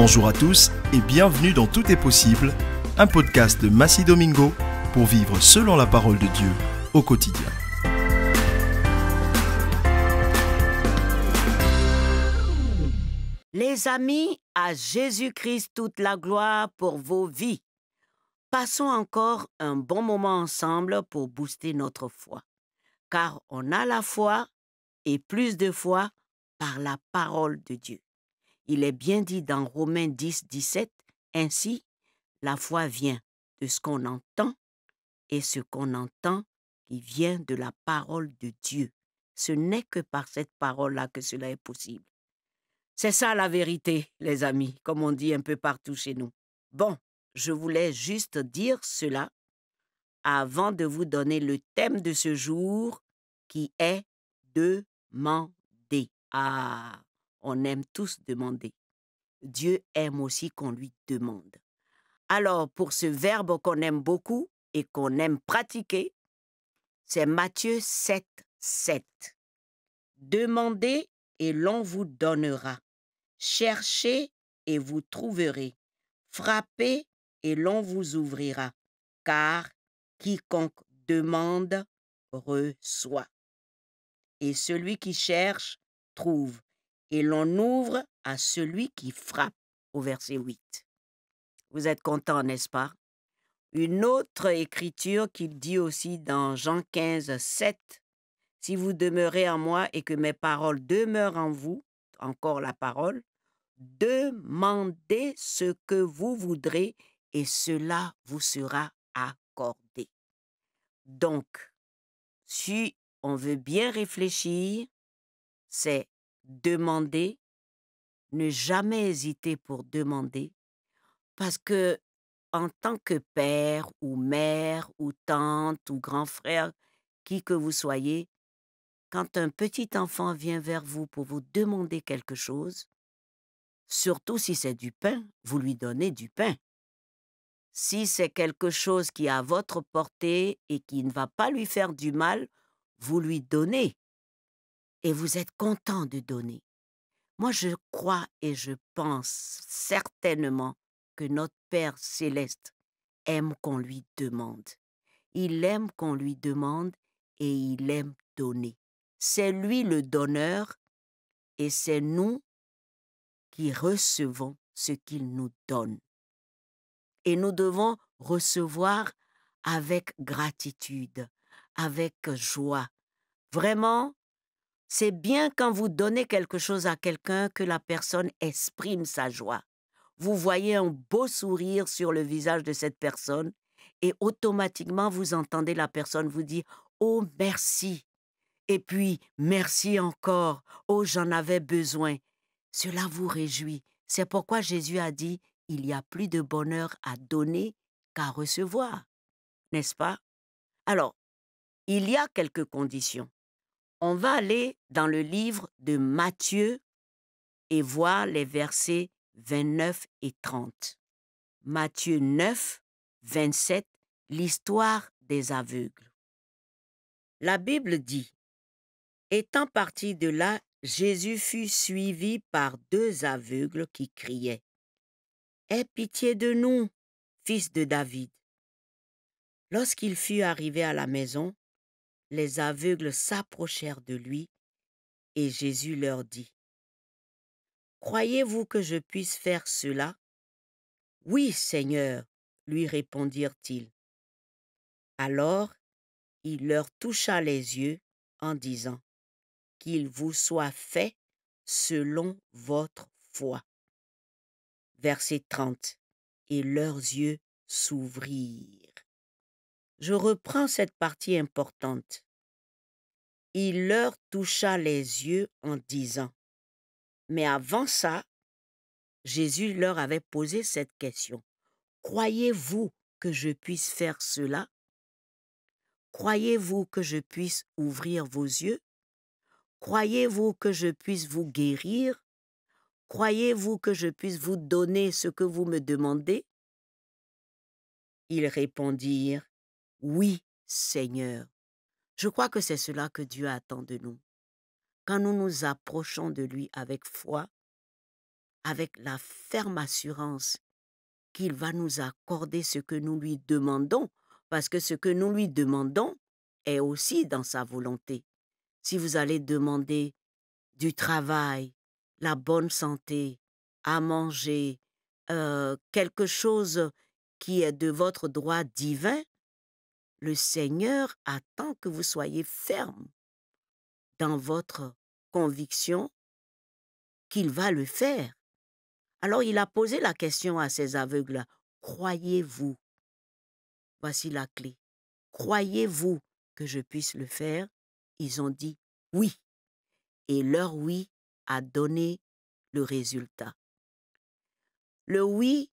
Bonjour à tous et bienvenue dans Tout est possible, un podcast de Massi Domingo pour vivre selon la parole de Dieu au quotidien. Les amis, à Jésus-Christ toute la gloire pour vos vies. Passons encore un bon moment ensemble pour booster notre foi. Car on a la foi et plus de foi par la parole de Dieu. Il est bien dit dans Romains 10, 17, ainsi, la foi vient de ce qu'on entend et ce qu'on entend qui vient de la parole de Dieu. Ce n'est que par cette parole-là que cela est possible. C'est ça la vérité, les amis, comme on dit un peu partout chez nous. Bon, je voulais juste dire cela avant de vous donner le thème de ce jour qui est demander. Ah, on aime tous demander. Dieu aime aussi qu'on lui demande. Alors, pour ce verbe qu'on aime beaucoup et qu'on aime pratiquer, c'est Matthieu 7, 7. Demandez et l'on vous donnera. Cherchez et vous trouverez. Frappez et l'on vous ouvrira. Car quiconque demande reçoit. Et celui qui cherche trouve. Et l'on ouvre à celui qui frappe. Au verset 8. Vous êtes contents, n'est-ce pas? Une autre écriture qu'il dit aussi dans Jean 15, 7. Si vous demeurez en moi et que mes paroles demeurent en vous, encore la parole, demandez ce que vous voudrez et cela vous sera accordé. Donc, si on veut bien réfléchir, c'est demander, ne jamais hésiter pour demander, parce que en tant que père ou mère ou tante ou grand frère, qui que vous soyez, quand un petit enfant vient vers vous pour vous demander quelque chose, surtout si c'est du pain, vous lui donnez du pain. Si c'est quelque chose qui est à votre portée et qui ne va pas lui faire du mal, vous lui donnez. Et vous êtes content de donner. Moi, je crois et je pense certainement que notre Père céleste aime qu'on lui demande. Il aime qu'on lui demande et il aime donner. C'est lui le donneur et c'est nous qui recevons ce qu'il nous donne. Et nous devons recevoir avec gratitude, avec joie. Vraiment, c'est bien quand vous donnez quelque chose à quelqu'un que la personne exprime sa joie. Vous voyez un beau sourire sur le visage de cette personne et automatiquement vous entendez la personne vous dire « Oh, merci !» Et puis « Merci encore !»« Oh, j'en avais besoin !» Cela vous réjouit. C'est pourquoi Jésus a dit « Il y a plus de bonheur à donner qu'à recevoir. » N'est-ce pas? Alors, il y a quelques conditions. On va aller dans le livre de Matthieu et voir les versets 29 et 30. Matthieu 9, 27, l'histoire des aveugles. La Bible dit « Étant parti de là, Jésus fut suivi par 2 aveugles qui criaient « Aie pitié de nous, fils de David !» Lorsqu'il fut arrivé à la maison, les aveugles s'approchèrent de lui et Jésus leur dit « Croyez-vous que je puisse faire cela ?» « Oui, Seigneur, lui répondirent-ils. Alors, il leur toucha les yeux en disant « Qu'il vous soit fait selon votre foi. » Verset 30. Et leurs yeux s'ouvrirent. Je reprends cette partie importante. Il leur toucha les yeux en disant. Mais avant ça, Jésus leur avait posé cette question. Croyez-vous que je puisse faire cela? Croyez-vous que je puisse ouvrir vos yeux? Croyez-vous que je puisse vous guérir? Croyez-vous que je puisse vous donner ce que vous me demandez? Ils répondirent, oui, Seigneur. Je crois que c'est cela que Dieu attend de nous. Quand nous nous approchons de lui avec foi, avec la ferme assurance qu'il va nous accorder ce que nous lui demandons, parce que ce que nous lui demandons est aussi dans sa volonté. Si vous allez demander du travail, la bonne santé, à manger, quelque chose qui est de votre droit divin, le Seigneur attend que vous soyez ferme dans votre conviction qu'il va le faire. Alors il a posé la question à ces aveugles-là, croyez-vous? Voici la clé. Croyez-vous que je puisse le faire? Ils ont dit oui. Et leur oui a donné le résultat. Le oui,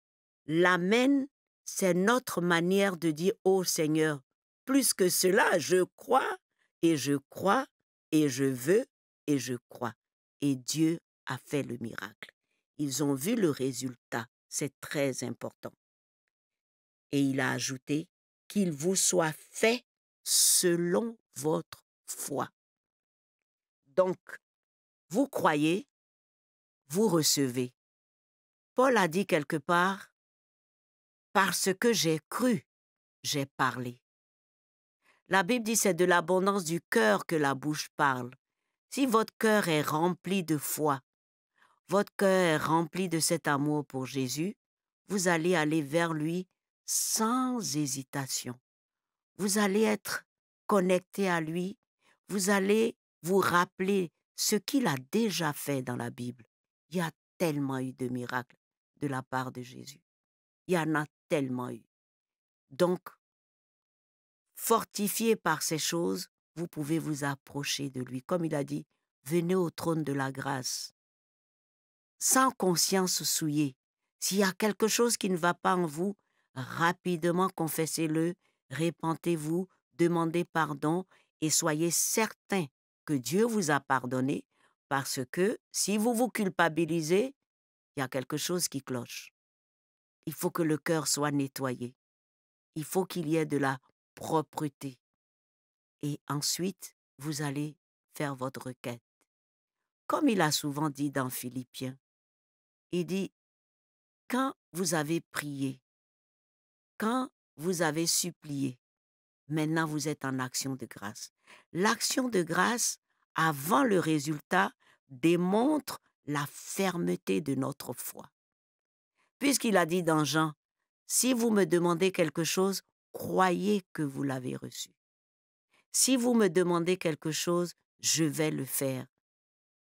l'amen, c'est notre manière de dire ô Seigneur, plus que cela, je crois et je crois et je veux et je crois. Et Dieu a fait le miracle. Ils ont vu le résultat, c'est très important. Et il a ajouté qu'il vous soit fait selon votre foi. Donc, vous croyez, vous recevez. Paul a dit quelque part, parce que j'ai cru, j'ai parlé. La Bible dit c'est de l'abondance du cœur que la bouche parle. Si votre cœur est rempli de foi, votre cœur est rempli de cet amour pour Jésus, vous allez aller vers lui sans hésitation. Vous allez être connecté à lui, vous allez vous rappeler ce qu'il a déjà fait dans la Bible. Il y a tellement eu de miracles de la part de Jésus. Il y en a tellement eu. Donc, fortifié par ces choses, vous pouvez vous approcher de lui. Comme il a dit, venez au trône de la grâce. Sans conscience souillée. S'il y a quelque chose qui ne va pas en vous, rapidement confessez-le, repentez-vous, demandez pardon et soyez certain que Dieu vous a pardonné parce que si vous vous culpabilisez, il y a quelque chose qui cloche. Il faut que le cœur soit nettoyé. Il faut qu'il y ait de la propreté. Et ensuite, vous allez faire votre requête. Comme il a souvent dit dans Philippiens, il dit, quand vous avez prié, quand vous avez supplié, maintenant vous êtes en action de grâce. L'action de grâce, avant le résultat, démontre la fermeté de notre foi. Puisqu'il a dit dans Jean, si vous me demandez quelque chose, croyez que vous l'avez reçu. Si vous me demandez quelque chose, je vais le faire,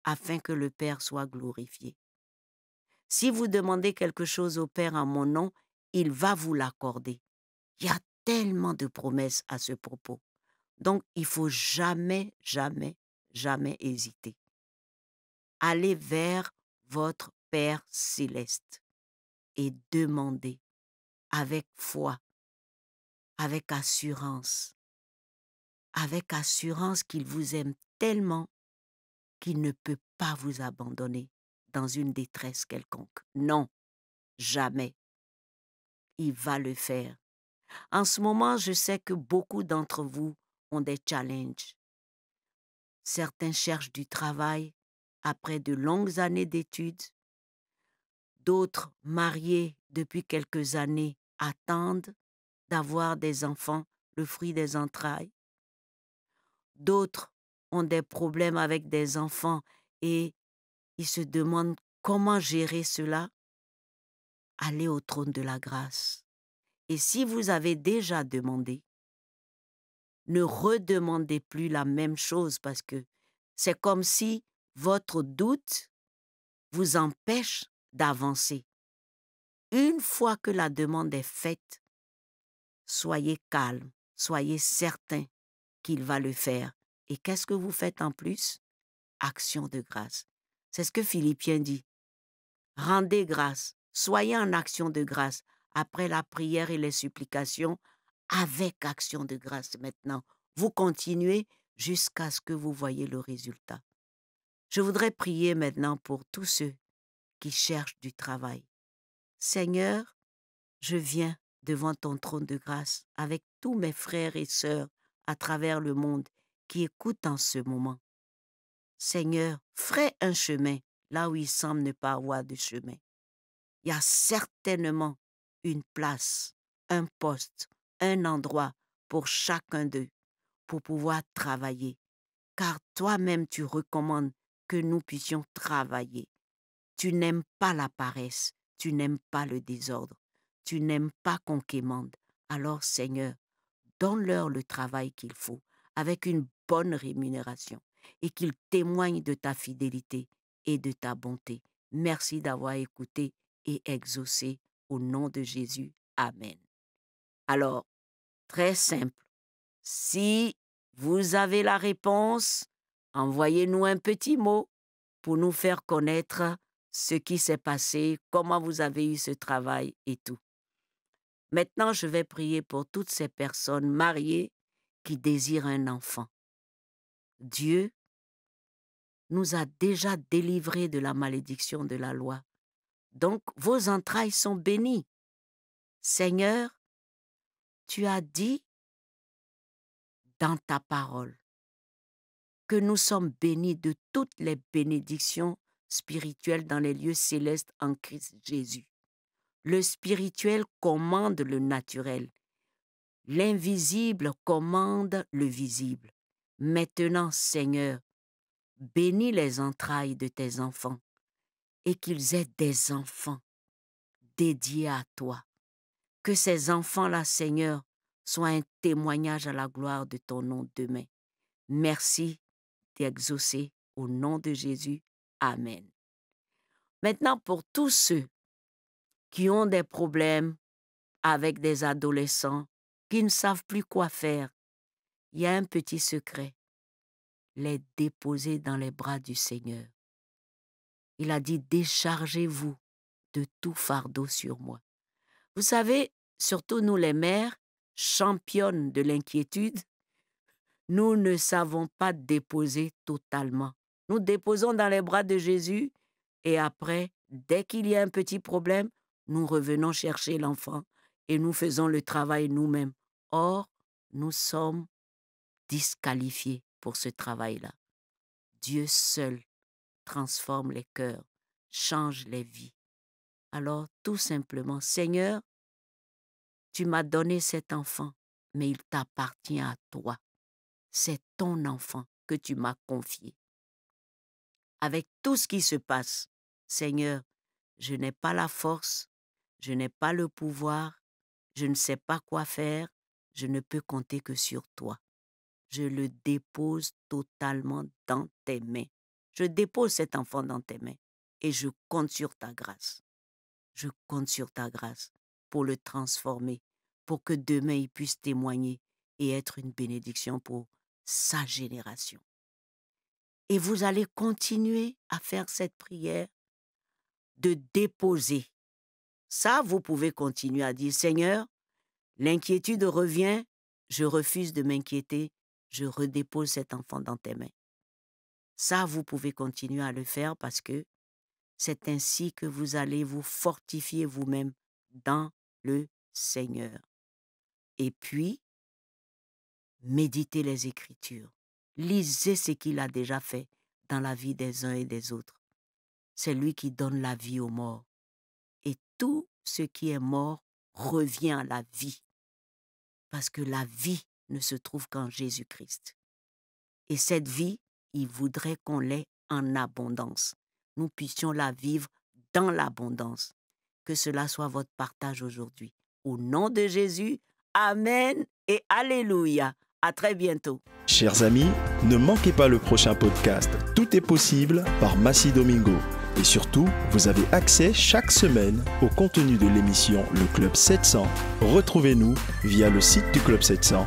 afin que le Père soit glorifié. Si vous demandez quelque chose au Père en mon nom, il va vous l'accorder. Il y a tellement de promesses à ce propos. Donc, il ne faut jamais, jamais, jamais hésiter. Allez vers votre Père céleste et demandez avec foi, avec assurance qu'il vous aime tellement qu'il ne peut pas vous abandonner dans une détresse quelconque. Non, jamais. Il va le faire. En ce moment, je sais que beaucoup d'entre vous ont des challenges. Certains cherchent du travail après de longues années d'études. D'autres, mariés depuis quelques années, attendent d'avoir des enfants, le fruit des entrailles. D'autres ont des problèmes avec des enfants et ils se demandent comment gérer cela. Allez au trône de la grâce. Et si vous avez déjà demandé, ne redemandez plus la même chose parce que c'est comme si votre doute vous empêche d'avancer. Une fois que la demande est faite, soyez calme, soyez certain qu'il va le faire. Et qu'est-ce que vous faites en plus? Action de grâce. C'est ce que Philippiens dit. Rendez grâce, soyez en action de grâce après la prière et les supplications avec action de grâce maintenant. Vous continuez jusqu'à ce que vous voyez le résultat. Je voudrais prier maintenant pour tous ceux qui cherchent du travail. Seigneur, je viens devant ton trône de grâce avec tous mes frères et sœurs à travers le monde qui écoutent en ce moment. Seigneur, fraie un chemin là où il semble ne pas avoir de chemin. Il y a certainement une place, un poste, un endroit pour chacun d'eux pour pouvoir travailler. Car toi-même, tu recommandes que nous puissions travailler. Tu n'aimes pas la paresse, tu n'aimes pas le désordre, tu n'aimes pas qu'on quémande. Alors, Seigneur, donne-leur le travail qu'il faut, avec une bonne rémunération, et qu'ils témoignent de ta fidélité et de ta bonté. Merci d'avoir écouté et exaucé au nom de Jésus. Amen. Alors, très simple, si vous avez la réponse, envoyez-nous un petit mot pour nous faire connaître ce qui s'est passé, comment vous avez eu ce travail et tout. Maintenant, je vais prier pour toutes ces personnes mariées qui désirent un enfant. Dieu nous a déjà délivrés de la malédiction de la loi. Donc, vos entrailles sont bénies. Seigneur, tu as dit dans ta parole que nous sommes bénis de toutes les bénédictions spirituelles dans les lieux célestes en Christ Jésus. Le spirituel commande le naturel. L'invisible commande le visible. Maintenant, Seigneur, bénis les entrailles de tes enfants et qu'ils aient des enfants dédiés à toi. Que ces enfants-là, Seigneur, soient un témoignage à la gloire de ton nom demain. Merci d'exaucer au nom de Jésus. Amen. Maintenant, pour tous ceux qui ont des problèmes avec des adolescents qui ne savent plus quoi faire, il y a un petit secret. Les déposer dans les bras du Seigneur. Il a dit, déchargez-vous de tout fardeau sur moi. Vous savez, surtout nous les mères, championnes de l'inquiétude, nous ne savons pas déposer totalement. Nous déposons dans les bras de Jésus et après, dès qu'il y a un petit problème, nous revenons chercher l'enfant et nous faisons le travail nous-mêmes. Or, nous sommes disqualifiés pour ce travail-là. Dieu seul transforme les cœurs, change les vies. Alors, tout simplement, Seigneur, tu m'as donné cet enfant, mais il t'appartient à toi. C'est ton enfant que tu m'as confié. Avec tout ce qui se passe, Seigneur, je n'ai pas la force, je n'ai pas le pouvoir, je ne sais pas quoi faire, je ne peux compter que sur toi. Je le dépose totalement dans tes mains. Je dépose cet enfant dans tes mains et je compte sur ta grâce. Je compte sur ta grâce pour le transformer, pour que demain il puisse témoigner et être une bénédiction pour sa génération. Et vous allez continuer à faire cette prière de déposer. Ça, vous pouvez continuer à dire, Seigneur, l'inquiétude revient, je refuse de m'inquiéter, je redépose cet enfant dans tes mains. Ça, vous pouvez continuer à le faire parce que c'est ainsi que vous allez vous fortifier vous-même dans le Seigneur. Et puis, méditez les Écritures. Lisez ce qu'il a déjà fait dans la vie des uns et des autres. C'est lui qui donne la vie aux morts. Et tout ce qui est mort revient à la vie. Parce que la vie ne se trouve qu'en Jésus-Christ. Et cette vie, il voudrait qu'on l'ait en abondance. Nous puissions la vivre dans l'abondance. Que cela soit votre partage aujourd'hui. Au nom de Jésus, Amen et Alléluia. À très bientôt. Chers amis, ne manquez pas le prochain podcast Tout est possible par Massi Domingo. Et surtout, vous avez accès chaque semaine au contenu de l'émission Le Club 700. Retrouvez-nous via le site du Club 700,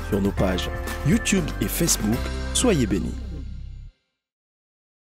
sur nos pages YouTube et Facebook. Soyez bénis.